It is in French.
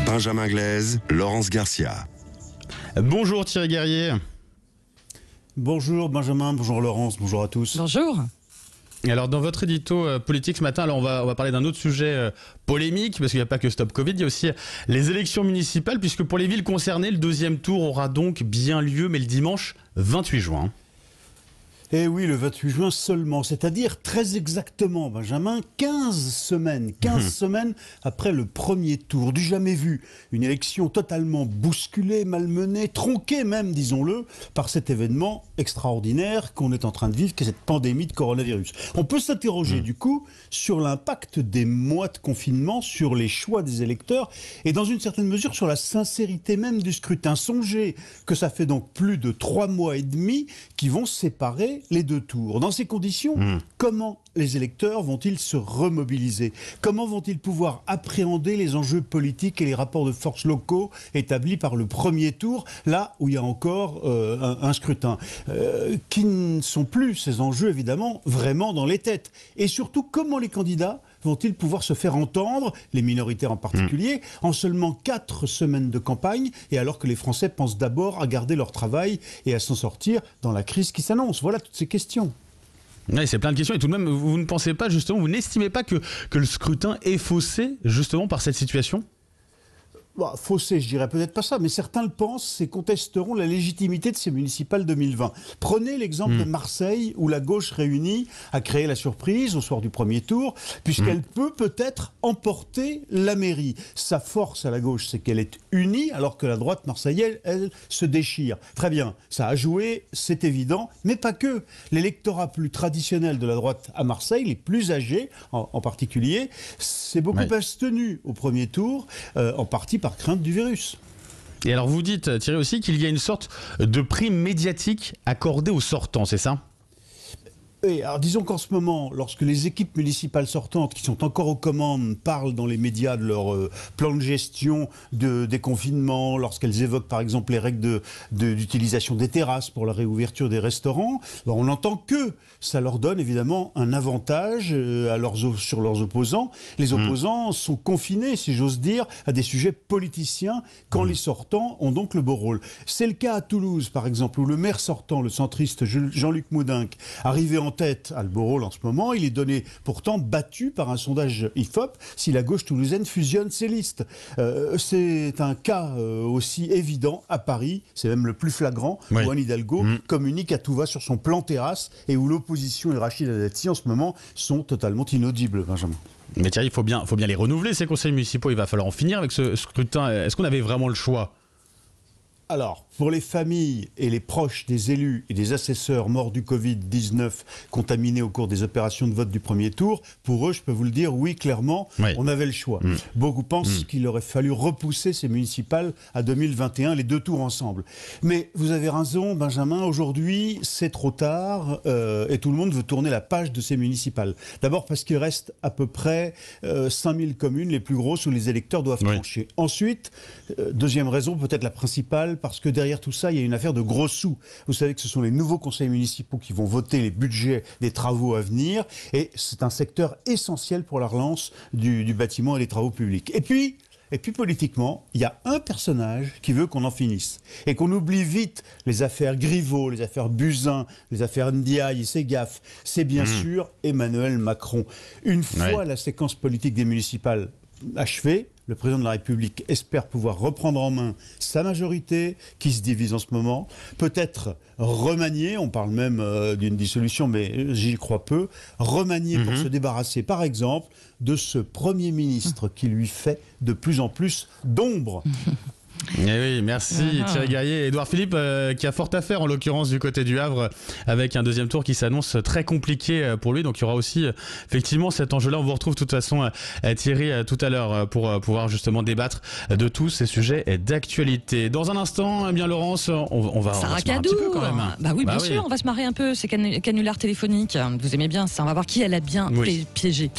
Benjamin Glaise, Laurence Garcia. Bonjour Thierry Guerrier. Bonjour Benjamin, bonjour Laurence, bonjour à tous. Bonjour. Alors dans votre édito politique ce matin, alors on va parler d'un autre sujet polémique, parce qu'il n'y a pas que Stop Covid, il y a aussi les élections municipales, puisque pour les villes concernées, le deuxième tour aura donc bien lieu, mais le dimanche 28 juin. Eh oui, le 28 juin seulement, c'est-à-dire très exactement, Benjamin, 15 semaines après le premier tour, du jamais vu. Une élection totalement bousculée, malmenée, tronquée même, disons-le, par cet événement extraordinaire qu'on est en train de vivre, qui est cette pandémie de coronavirus. On peut s'interroger du coup sur l'impact des mois de confinement sur les choix des électeurs et dans une certaine mesure sur la sincérité même du scrutin. Songez que ça fait donc plus de 3 mois et demi qui vont séparer les deux tours. Dans ces conditions, comment les électeurs vont-ils se remobiliser? Comment vont-ils pouvoir appréhender les enjeux politiques et les rapports de force locaux établis par le premier tour, là où il y a encore un scrutin, qui ne sont plus ces enjeux, évidemment, vraiment dans les têtes? Et surtout, comment les candidats vont-ils pouvoir se faire entendre, les minoritaires en particulier, en seulement 4 semaines de campagne, et alors que les Français pensent d'abord à garder leur travail et à s'en sortir dans la crise qui s'annonce? Voilà toutes ces questions. Oui, c'est plein de questions, et tout de même, vous ne pensez pas justement, vous n'estimez pas que le scrutin est faussé justement par cette situation ? Faussé, je dirais peut-être pas ça, mais certains le pensent et contesteront la légitimité de ces municipales 2020. Prenez l'exemple de Marseille, où la gauche réunie a créé la surprise au soir du premier tour, puisqu'elle peut-être emporter la mairie. Sa force à la gauche, c'est qu'elle est unie, alors que la droite marseillaise, elle, se déchire. Très bien, ça a joué, c'est évident, mais pas que. L'électorat plus traditionnel de la droite à Marseille, les plus âgés en particulier, s'est beaucoup abstenu au premier tour, en partie par crainte du virus. Et alors vous dites, Thierry, aussi qu'il y a une sorte de prime médiatique accordée aux sortants, c'est ça ? Et alors disons qu'en ce moment, lorsque les équipes municipales sortantes qui sont encore aux commandes parlent dans les médias de leur plan de gestion de déconfinement, lorsqu'elles évoquent par exemple les règles d'utilisation des terrasses pour la réouverture des restaurants, on n'entend que ça leur donne évidemment un avantage sur leurs opposants. Les opposants sont confinés, si j'ose dire, à des sujets politiciens quand les sortants ont donc le beau rôle. C'est le cas à Toulouse par exemple, où le maire sortant, le centriste Jean-Luc Moudenc, arrivé en tête à le beau rôle en ce moment, il est donné pourtant battu par un sondage IFOP si la gauche toulousaine fusionne ses listes. C'est un cas aussi évident à Paris, c'est même le plus flagrant, où Anne Hidalgo communique à tout va sur son plan terrasse et où l'opposition et Rachida Dati en ce moment sont totalement inaudibles, Benjamin. Mais Thierry, il faut bien les renouveler, ces conseils municipaux, il va falloir en finir avec ce scrutin. Est-ce qu'on avait vraiment le choix ? Alors, pour les familles et les proches des élus et des assesseurs morts du Covid-19 contaminés au cours des opérations de vote du premier tour, pour eux, je peux vous le dire, oui, clairement, on avait le choix. Beaucoup pensent qu'il aurait fallu repousser ces municipales à 2021, les deux tours ensemble. Mais vous avez raison, Benjamin, aujourd'hui, c'est trop tard et tout le monde veut tourner la page de ces municipales. D'abord parce qu'il reste à peu près 5000 communes, les plus grosses, où les électeurs doivent trancher. Ensuite, deuxième raison, peut-être la principale, parce que derrière tout ça, il y a une affaire de gros sous. Vous savez que ce sont les nouveaux conseils municipaux qui vont voter les budgets des travaux à venir, et c'est un secteur essentiel pour la relance du bâtiment et des travaux publics. Et puis politiquement, il y a un personnage qui veut qu'on en finisse et qu'on oublie vite les affaires Griveaux, les affaires Buzyn, les affaires Ndiaye et ses gaffes. C'est bien sûr Emmanuel Macron. Une fois la séquence politique des municipales achevée, le président de la République espère pouvoir reprendre en main sa majorité, qui se divise en ce moment, peut-être remanier, on parle même d'une dissolution, mais j'y crois peu, remanier pour se débarrasser, par exemple, de ce Premier ministre qui lui fait de plus en plus d'ombre. Eh oui, merci Thierry Guerrier. Édouard Philippe qui a fort à faire en l'occurrence du côté du Havre, avec un deuxième tour qui s'annonce très compliqué pour lui, donc il y aura aussi effectivement cet enjeu-là. On vous retrouve de toute façon Thierry tout à l'heure pour pouvoir justement débattre de tous ces sujets d'actualité. Dans un instant, eh bien Laurence, on va se marrer un petit peu quand même. Bah oui, bien sûr, on va se marrer un peu, ces canulars téléphoniques. Vous aimez bien ça, on va voir qui elle a bien piégé.